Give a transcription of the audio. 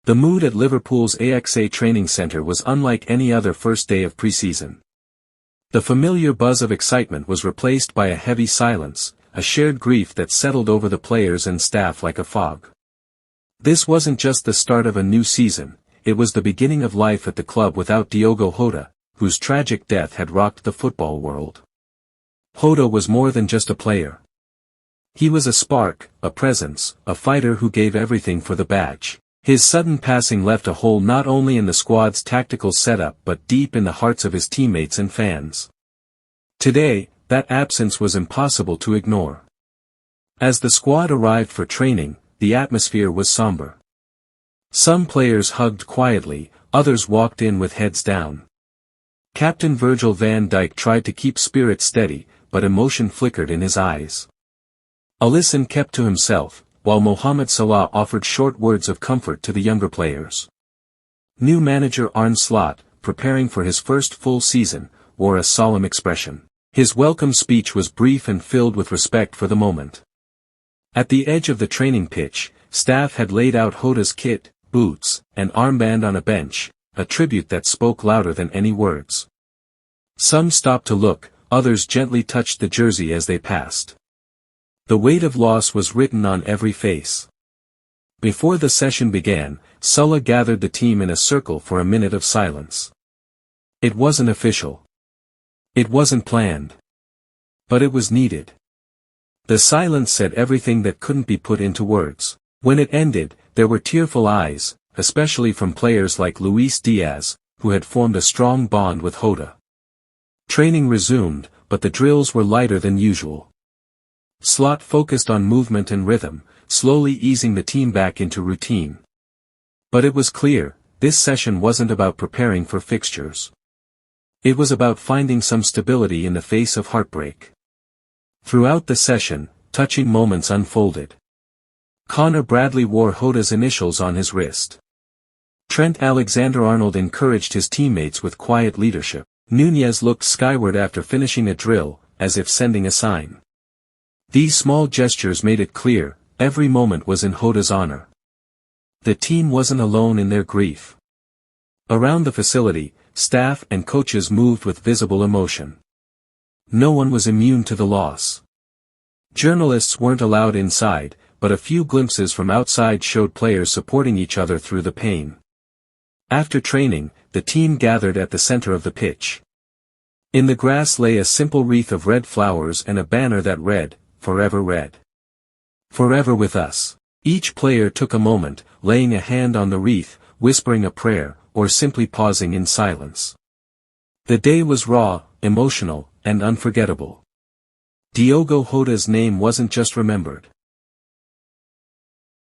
The mood at Liverpool's AXA Training Centre was unlike any other first day of pre-season. The familiar buzz of excitement was replaced by a heavy silence, a shared grief that settled over the players and staff like a fog. This wasn't just the start of a new season, it was the beginning of life at the club without Diogo Jota, whose tragic death had rocked the football world. Jota was more than just a player. He was a spark, a presence, a fighter who gave everything for the badge. His sudden passing left a hole not only in the squad's tactical setup but deep in the hearts of his teammates and fans. Today, that absence was impossible to ignore. As the squad arrived for training, the atmosphere was somber. Some players hugged quietly, others walked in with heads down. Captain Virgil van Dijk tried to keep spirits steady, but emotion flickered in his eyes. Alisson kept to himself, while Mohamed Salah offered short words of comfort to the younger players. New manager Arne Slot, preparing for his first full season, wore a solemn expression. His welcome speech was brief and filled with respect for the moment. At the edge of the training pitch, staff had laid out Jota'S kit, boots, and armband on a bench, a tribute that spoke louder than any words. Some stopped to look, others gently touched the jersey as they passed. The weight of loss was written on every face. Before the session began, Salah gathered the team in a circle for a minute of silence. It wasn't official. It wasn't planned. But it was needed. The silence said everything that couldn't be put into words. When it ended, there were tearful eyes, especially from players like Luis Diaz, who had formed a strong bond with Jota. Training resumed, but the drills were lighter than usual. Slot focused on movement and rhythm, slowly easing the team back into routine. But it was clear, this session wasn't about preparing for fixtures. It was about finding some stability in the face of heartbreak. Throughout the session, touching moments unfolded. Connor Bradley wore Jota'S initials on his wrist. Trent Alexander-Arnold encouraged his teammates with quiet leadership. Nunez looked skyward after finishing a drill, as if sending a sign. These small gestures made it clear, every moment was in Jota'S honor. The team wasn't alone in their grief. Around the facility, staff and coaches moved with visible emotion. No one was immune to the loss. Journalists weren't allowed inside, but a few glimpses from outside showed players supporting each other through the pain. After training, the team gathered at the center of the pitch. In the grass lay a simple wreath of red flowers and a banner that read, "Forever Red. Forever with us." Each player took a moment, laying a hand on the wreath, whispering a prayer, or simply pausing in silence. The day was raw, emotional, and unforgettable. Diogo Jota's name wasn't just remembered.